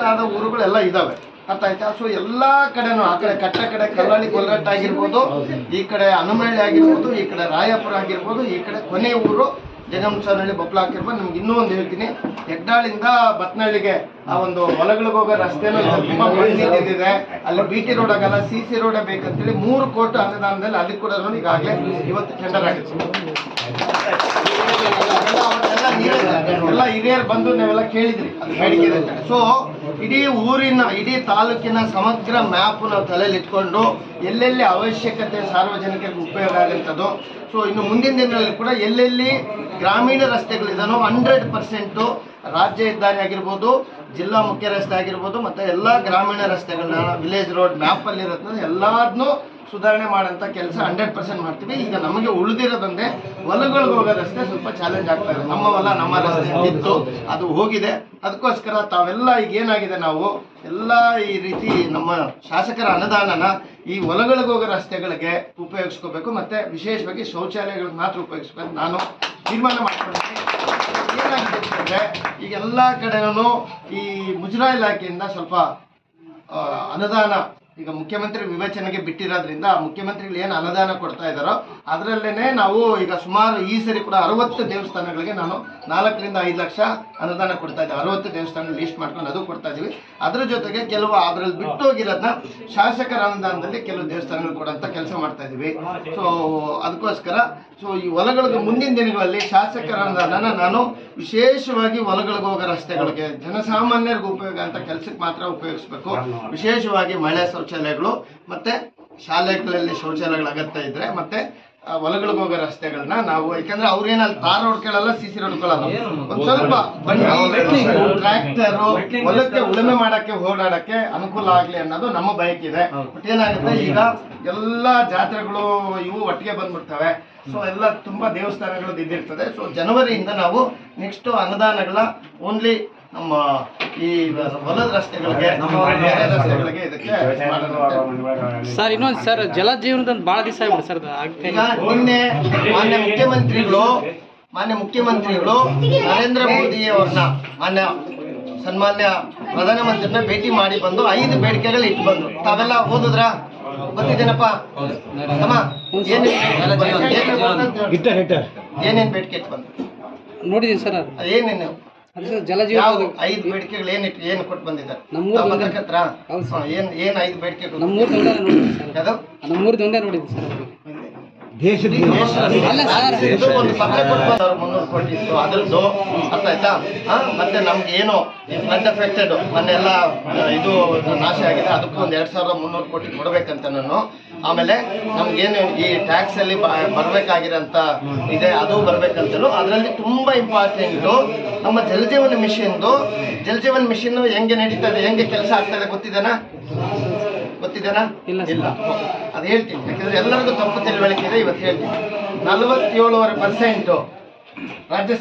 ಆದ ಊರುಗಳೆಲ್ಲ ಇದಾವೆ, ಅರ್ಥ ಆಯ್ತಾ. ಸೊ ಎಲ್ಲ ಕಡೆನೂ ಆ ಕಡೆ ಕಟ್ಟ ಕಡೆ ಕಲ್ಲಳ್ಳಿ ಗೊಲ್ಲರಟ್ಟ ಆಗಿರ್ಬೋದು, ಈ ಕಡೆ ಹನುಮನಹಳ್ಳಿ ಆಗಿರ್ಬೋದು, ಈ ಕಡೆ ರಾಯಪುರ ಆಗಿರ್ಬೋದು, ಈ ಕಡೆ ಕೊನೆ ಊರು ಜಗಂಸನಹಳ್ಳಿ ಬೊಪ್ಪಳ ಹಾಕಿರ್ಬೋದು. ನಿಮ್ಗೆ ಇನ್ನೂ ಒಂದು ಹೇಳ್ತೀನಿ, ಹೆಗ್ಡಾಳಿಂದ ಬತ್ನಹಳ್ಳಿಗೆ ಆ ಒಂದು ಹೊಲಗಳಿಗೆ ಹೋಗೋ ರಸ್ತೆನೂ ತುಂಬಾ ಬಂದಿದೆ. ಅಲ್ಲಿ BT ರೋಡ್ ಆಗಲ್ಲ, CC ರೋಡೇ ಬೇಕಂತೇಳಿ 3 ಕೋಟಿ ಅನುದಾನದಲ್ಲಿ ಅಲ್ಲಿ ಕೂಡ ಈಗಾಗಲೇ ಇವತ್ತು ಟೆಂಡರ್ ಆಗುತ್ತೆ. ಎಲ್ಲ ಹಿರಿಯರು ಬಂದು ನೀವೆಲ್ಲ ಕೇಳಿದ್ರಿ ಅದು ಬೇಡಿಕೆ ಇದೆ ಅಂತ. ಸೊ ಇಡೀ ಊರಿನ ಇಡೀ ತಾಲೂಕಿನ ಸಮಗ್ರ ಮ್ಯಾಪ್ ನಾವು ತಲೆಯಲ್ಲಿ ಇಟ್ಕೊಂಡು ಎಲ್ಲೆಲ್ಲಿ ಅವಶ್ಯಕತೆ ಸಾರ್ವಜನಿಕರಿಗೆ ಉಪಯೋಗ ಆಗುತ್ತದೋ, ಸೊ ಇನ್ನು ಮುಂದಿನ ದಿನಗಳಲ್ಲಿ ಕೂಡ ಎಲ್ಲೆಲ್ಲಿ ಗ್ರಾಮೀಣ ರಸ್ತೆಗಳಿದಾನೋ 100% ರಾಜ್ಯ ಹೆದ್ದಾರಿ ಆಗಿರ್ಬೋದು, ಜಿಲ್ಲಾ ಮುಖ್ಯ ರಸ್ತೆ ಆಗಿರ್ಬೋದು, ಮತ್ತು ಎಲ್ಲ ಗ್ರಾಮೀಣ ರಸ್ತೆಗಳನ್ನ ವಿಲೇಜ್ ರೋಡ್ ಮ್ಯಾಪಲ್ಲಿ ಇರುತ್ತೆ ಎಲ್ಲದನ್ನೂ ಸುಧಾರಣೆ ಮಾಡೋಂಥ ಕೆಲಸ 100% ಮಾಡ್ತೀವಿ. ಈಗ ನಮಗೆ ಉಳಿದಿರೋದಂದ್ರೆ ಹೊಲಗಳಿಗೆ ಹೋಗೋ ರಸ್ತೆ ಸ್ವಲ್ಪ ಚಾಲೆಂಜ್ ಆಗ್ತಾ ಇದೆ. ನಮ್ಮ ಹೊಲ ನಮ್ಮ ರಸ್ತೆ ಇತ್ತು, ಅದು ಹೋಗಿದೆ. ಅದಕ್ಕೋಸ್ಕರ ತಾವೆಲ್ಲ ಈಗ ಏನಾಗಿದೆ, ನಾವು ಎಲ್ಲ ಈ ರೀತಿ ನಮ್ಮ ಶಾಸಕರ ಅನುದಾನನ ಈ ಹೊಲಗಳಿಗೆ ಹೋಗೋ ರಸ್ತೆಗಳಿಗೆ ಉಪಯೋಗಿಸ್ಕೋಬೇಕು, ಮತ್ತು ವಿಶೇಷವಾಗಿ ಶೌಚಾಲಯಗಳಿಗೆ ಮಾತ್ರ ಉಪಯೋಗಿಸ್ಬೇಕು ನಾನು ತೀರ್ಮಾನ ಮಾಡ್ಕೊಂಡಿದ್ದೀನಿ. ಏನಾಗಿದೆ ಅಂತಂದರೆ ಈಗ ಎಲ್ಲ ಕಡೆನೂ ಈ ಮುಜರಾಯಿ ಇಲಾಖೆಯಿಂದ ಸ್ವಲ್ಪ ಅನುದಾನ ಈಗ ಮುಖ್ಯಮಂತ್ರಿ ವಿವೇಚನೆಗೆ ಬಿಟ್ಟಿರೋದ್ರಿಂದ ಮುಖ್ಯಮಂತ್ರಿಗಳು ಏನು ಅನುದಾನ ಕೊಡ್ತಾ ಇದ್ದಾರೋ ಅದರಲ್ಲೇನೆ ನಾವು ಈಗ ಸುಮಾರು ಈ ಸರಿ ಕೂಡ 60 ದೇವಸ್ಥಾನಗಳಿಗೆ ನಾನು 4 ರಿಂದ 5 ಲಕ್ಷ ಅನುದಾನ ಕೊಡ್ತಾ ಇದ್ದೀವಿ. 60 ದೇವಸ್ಥಾನ ಲೀಸ್ಟ್ ಮಾಡ್ಕೊಂಡು ಅದು ಕೊಡ್ತಾ ಇದ್ದೀವಿ. ಅದರ ಜೊತೆಗೆ ಕೆಲವು ಅದರಲ್ಲಿ ಬಿಟ್ಟು ಹೋಗಿರೋದನ್ನ ಶಾಸಕರ ಅನುದಾನದಲ್ಲಿ ಕೆಲವು ದೇವಸ್ಥಾನಗಳು ಕೊಡೋಂಥ ಕೆಲಸ ಮಾಡ್ತಾ ಇದ್ದೀವಿ. ಸೊ ಅದಕ್ಕೋಸ್ಕರ ಸೊ ಈ ಹೊಲಗಳಿಗೆ ಮುಂದಿನ ದಿನಗಳಲ್ಲಿ ಶಾಸಕರ ಅನುದಾನನ ನಾನು ವಿಶೇಷವಾಗಿ ಹೊಲಗಳಿಗೆ ಹೋಗೋ ರಸ್ತೆಗಳಿಗೆ ಜನಸಾಮಾನ್ಯರಿಗೆ ಉಪಯೋಗ ಅಂತ ಕೆಲಸಕ್ಕೆ ಮಾತ್ರ ಉಪಯೋಗಿಸ್ಬೇಕು. ವಿಶೇಷವಾಗಿ ಮಹಿಳಾ ಶೌಚಾಲಯಗಳು ಮತ್ತು ಶಾಲೆಗಳಲ್ಲಿ ಶೌಚಾಲಯಗಳ ಅಗತ್ಯ ಇದ್ದರೆ ಮತ್ತು ಹೊಲಗಳಿಗೆ ಹೋಗೋ ರಸ್ತೆಗಳನ್ನ ನಾವು, ಯಾಕಂದ್ರೆ ಅವ್ರೇನಲ್ಲಿ ತಾರ್ ಹೊಡ್ಕೊಳ್ಳಲ್ಲ, CC ಹೊಡ್ಕೊಳ್ಳಲ್ಲ, ಒಂದು ಸ್ವಲ್ಪ ಬಂಡಿ ಟ್ರ್ಯಾಕ್ಟರು ಹೊಲಕ್ಕೆ ಉಳುಮೆ ಮಾಡೋಕ್ಕೆ ಓಡಾಡೋಕ್ಕೆ ಅನುಕೂಲ ಆಗಲಿ ಅನ್ನೋದು ನಮ್ಮ ಬಯಕಿದೆ. ಬಟ್ ಏನಾಗುತ್ತೆ, ಈಗ ಎಲ್ಲ ಜಾತ್ರೆಗಳು ಇವು ಒಟ್ಟಿಗೆ ಬಂದ್ಬಿಡ್ತವೆ. ಸೊ ಎಲ್ಲ ತುಂಬ ದೇವಸ್ಥಾನಗಳು ಇದ್ದಿರ್ತದೆ. ಸೊ ಜನವರಿಯಿಂದ ನಾವು ನೆಕ್ಸ್ಟ್ ಅನುದಾನಗಳ ಓನ್ಲಿ ನಮ್ಮ ಈ ಹೊಲದ ರಸ್ತೆಗಳಿಗೆ ಇದಕ್ಕೆ ಸರ್. ಇನ್ನೊಂದು ಸರ್, ಜಲಜೀವನದ ಭಾಳ ದಿವಸ ಆಗ್ಬಿಟ್ಟು ಸರ್. ಈಗ ನಿನ್ನೆ ಮಾನ್ಯ ಮುಖ್ಯಮಂತ್ರಿಗಳು ನರೇಂದ್ರ ಮೋದಿ ಅವ್ರನ್ನ ಸನ್ಮಾನ್ಯ ಪ್ರಧಾನಮಂತ್ರಿನ ಭೇಟಿ ಮಾಡಿ ಬಂದು 5 ಬೇಡಿಕೆಗಳು ಇಟ್ಟು ಬಂದ್ರು. ತಾವೆಲ್ಲ ಓದಿದ್ರ? ಗೊತ್ತಿದ್ದೇನಪ್ಪ ಏನೇನು ಬೇಡಿಕೆ ಇಟ್ಟು ಬಂದ್ರು ನೋಡಿದೀನಿ ಸರ್. ಏನೇನು ಜಲಜೀವನ 5 ಬೇಡಿಕೆಗಳು ಏನು ಕೊಟ್ಟು ಬಂದಿದ್ದಾರೆ? ಏನ್ 5 ಬೇಡಿಕೆ? ನಮ್ಮೂರ್ದು ಒಂದೇ ನೋಡಿದ್ವಿ ಸರ್. ಒಂದು ಪತ್ರ ಕೊಟ್ಟು 300 ಕೋಟಿ ಇತ್ತು, ಅದ್ರದ್ದು ಅರ್ಥ ಆಯ್ತಾ. ಮತ್ತೆ ನಮ್ಗೆ ಏನು ಫ್ಲಡ್ ಎಫೆಕ್ಟೆಡ್ ಮೊನ್ನೆಲ್ಲ ಇದು ನಾಶ ಆಗಿದೆ, ಅದಕ್ಕೂ ಒಂದು 2300 ಕೋಟಿ ಕೊಡ್ಬೇಕಂತ ನಾನು. ಆಮೇಲೆ ನಮ್ಗೇನು ಈ ಟ್ಯಾಕ್ಸ್ ಅಲ್ಲಿ ಬರ್ಬೇಕಾಗಿರೋಂಥ ಇದೆ, ಅದು ಬರ್ಬೇಕಂತಲೂ. ಅದರಲ್ಲಿ ತುಂಬಾ ಇಂಪಾರ್ಟೆಂಟು ನಮ್ಮ ಜಲಜೀವನ್ ಮಿಷನ್ ಹೆಂಗೆ ನಡೀತದೆ, ಹೆಂಗೆ ಕೆಲಸ ಆಗ್ತದೆ ಗೊತ್ತಿದೆನಾ? ಇಲ್ಲ. ಅದು ಹೇಳ್ತೀನಿ, ಯಾಕಂದ್ರೆ ಎಲ್ಲರಿಗೂ ತಪ್ಪು ತಿಳುವಳಿಕೆ ಇದೆ. ಇವತ್ತು ಹೇಳ್ತೀನಿ. 47.5% ರಾಜ್ಯ